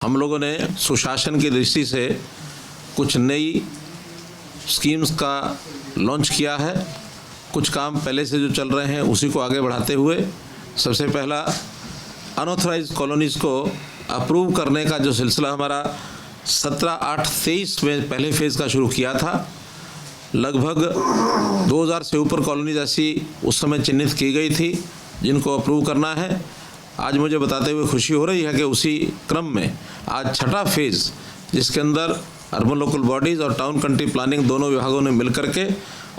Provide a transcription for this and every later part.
हम लोगों ने सुशासन की दृष्टि से कुछ नई स्कीम्स का लॉन्च किया है। कुछ काम पहले से जो चल रहे हैं उसी को आगे बढ़ाते हुए सबसे पहला अनऑथराइज्ड कॉलोनीज़ को अप्रूव करने का जो सिलसिला हमारा 17/8/23 में पहले फेज़ का शुरू किया था। लगभग 2000 से ऊपर कॉलोनीज ऐसी उस समय चिन्हित की गई थी जिनको अप्रूव करना है। आज मुझे बताते हुए खुशी हो रही है कि उसी क्रम में आज छठा फेज़, जिसके अंदर अर्बन लोकल बॉडीज़ और टाउन कंट्री प्लानिंग दोनों विभागों ने मिलकर के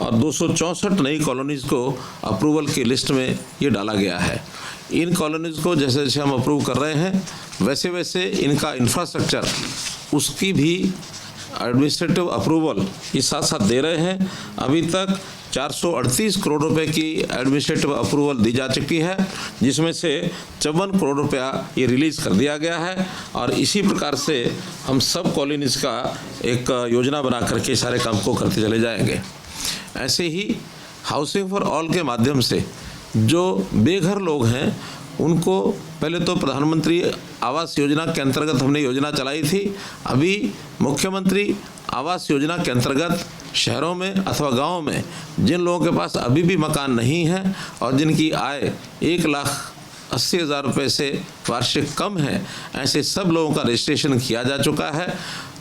और 264 नई कॉलोनीज़ को अप्रूवल की लिस्ट में ये डाला गया है। इन कॉलोनीज़ को जैसे जैसे हम अप्रूव कर रहे हैं वैसे वैसे इनका इंफ्रास्ट्रक्चर, उसकी भी एडमिनिस्ट्रेटिव अप्रूवल ये साथ साथ दे रहे हैं। अभी तक 438 करोड़ रुपए की एडमिनिस्ट्रेटिव अप्रूवल दी जा चुकी है, जिसमें से 54 करोड़ रुपया ये रिलीज़ कर दिया गया है। और इसी प्रकार से हम सब कॉलोनीज़ का एक योजना बना करके सारे काम को करते चले जाएंगे। ऐसे ही हाउसिंग फॉर ऑल के माध्यम से जो बेघर लोग हैं उनको पहले तो प्रधानमंत्री आवास योजना के अंतर्गत हमने योजना चलाई थी। अभी मुख्यमंत्री आवास योजना के अंतर्गत शहरों में अथवा गाँव में जिन लोगों के पास अभी भी मकान नहीं है और जिनकी आय 1,80,000 रुपये से वार्षिक कम है, ऐसे सब लोगों का रजिस्ट्रेशन किया जा चुका है।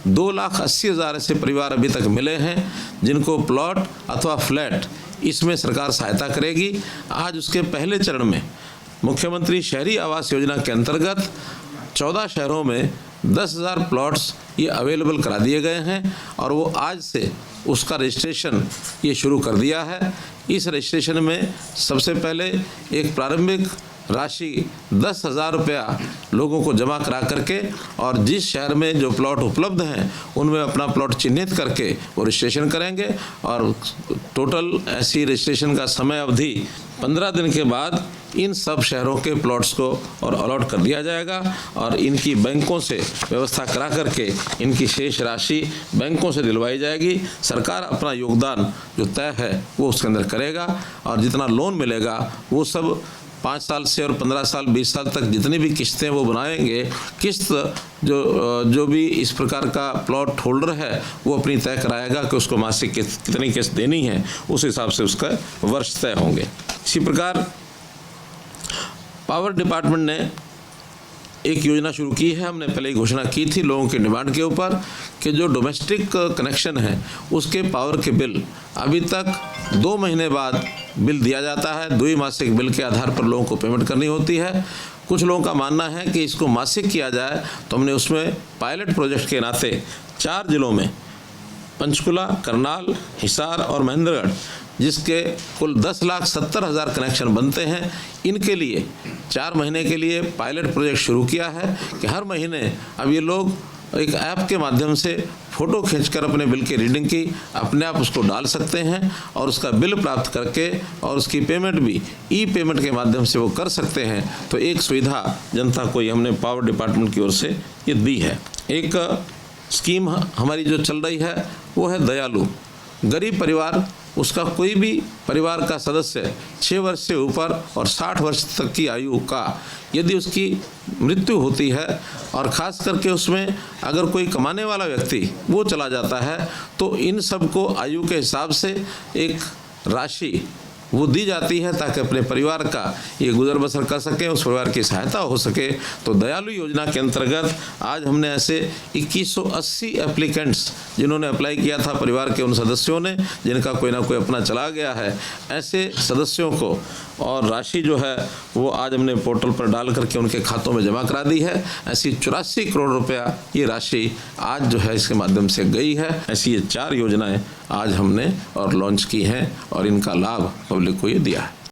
2,80,000 ऐसे परिवार अभी तक मिले हैं जिनको प्लॉट अथवा फ्लैट इसमें सरकार सहायता करेगी। आज उसके पहले चरण में मुख्यमंत्री शहरी आवास योजना के अंतर्गत 14 शहरों में 10,000 प्लॉट्स ये अवेलेबल करा दिए गए हैं और वो आज से उसका रजिस्ट्रेशन ये शुरू कर दिया है। इस रजिस्ट्रेशन में सबसे पहले एक प्रारंभिक राशि 10,000 रुपया लोगों को जमा करा करके और जिस शहर में जो प्लॉट उपलब्ध हैं उनमें अपना प्लॉट चिन्हित करके वो रजिस्ट्रेशन करेंगे और टोटल ऐसी रजिस्ट्रेशन का समय अवधि 15 दिन के बाद इन सब शहरों के प्लॉट्स को और अलॉट कर दिया जाएगा और इनकी बैंकों से व्यवस्था करा करके इनकी शेष राशि बैंकों से दिलवाई जाएगी। सरकार अपना योगदान जो तय है वो उसके अंदर करेगा और जितना लोन मिलेगा वो सब 5 साल से और 15 साल 20 साल तक जितनी भी किस्तें वो बनाएंगे, किस्त जो भी इस प्रकार का प्लॉट होल्डर है वो अपनी तय कराएगा कि उसको मासिक कितनी किस्त देनी है, उस हिसाब से उसका वर्ष तय होंगे। इसी प्रकार पावर डिपार्टमेंट ने एक योजना शुरू की है। हमने पहले ही घोषणा की थी लोगों की डिमांड के ऊपर कि जो डोमेस्टिक कनेक्शन है उसके पावर के बिल अभी तक 2 महीने बाद बिल दिया जाता है। 2 मासिक बिल के आधार पर लोगों को पेमेंट करनी होती है। कुछ लोगों का मानना है कि इसको मासिक किया जाए, तो हमने उसमें पायलट प्रोजेक्ट के नाते 4 जिलों में पंचकुला, करनाल, हिसार और महेंद्रगढ़, जिसके कुल 10,70,000 कनेक्शन बनते हैं, इनके लिए 4 महीने के लिए पायलट प्रोजेक्ट शुरू किया है कि हर महीने अब ये लोग एक ऐप के माध्यम से फ़ोटो खींचकर अपने बिल की रीडिंग की अपने आप उसको डाल सकते हैं और उसका बिल प्राप्त करके और उसकी पेमेंट भी ई-पेमेंट के माध्यम से वो कर सकते हैं। तो एक सुविधा जनता को ये हमने पावर डिपार्टमेंट की ओर से ये दी है। एक स्कीम हमारी जो चल रही है वो है दयालु। गरीब परिवार, उसका कोई भी परिवार का सदस्य 6 वर्ष से ऊपर और 60 वर्ष तक की आयु का यदि उसकी मृत्यु होती है और ख़ास करके उसमें अगर कोई कमाने वाला व्यक्ति वो चला जाता है, तो इन सब को आयु के हिसाब से एक राशि वो दी जाती है ताकि अपने परिवार का ये गुजर बसर कर सके, उस परिवार की सहायता हो सके। तो दयालु योजना के अंतर्गत आज हमने ऐसे 2180 एप्लीकेंट्स जिन्होंने अप्लाई किया था, परिवार के उन सदस्यों ने जिनका कोई ना कोई अपना चला गया है, ऐसे सदस्यों को और राशि जो है वो आज हमने पोर्टल पर डाल करके उनके खातों में जमा करा दी है। ऐसी 84 करोड़ रुपया ये राशि आज जो है इसके माध्यम से गई है। ऐसी ये 4 योजनाएं आज हमने और लॉन्च की हैं और इनका लाभ पब्लिक को ये दिया है।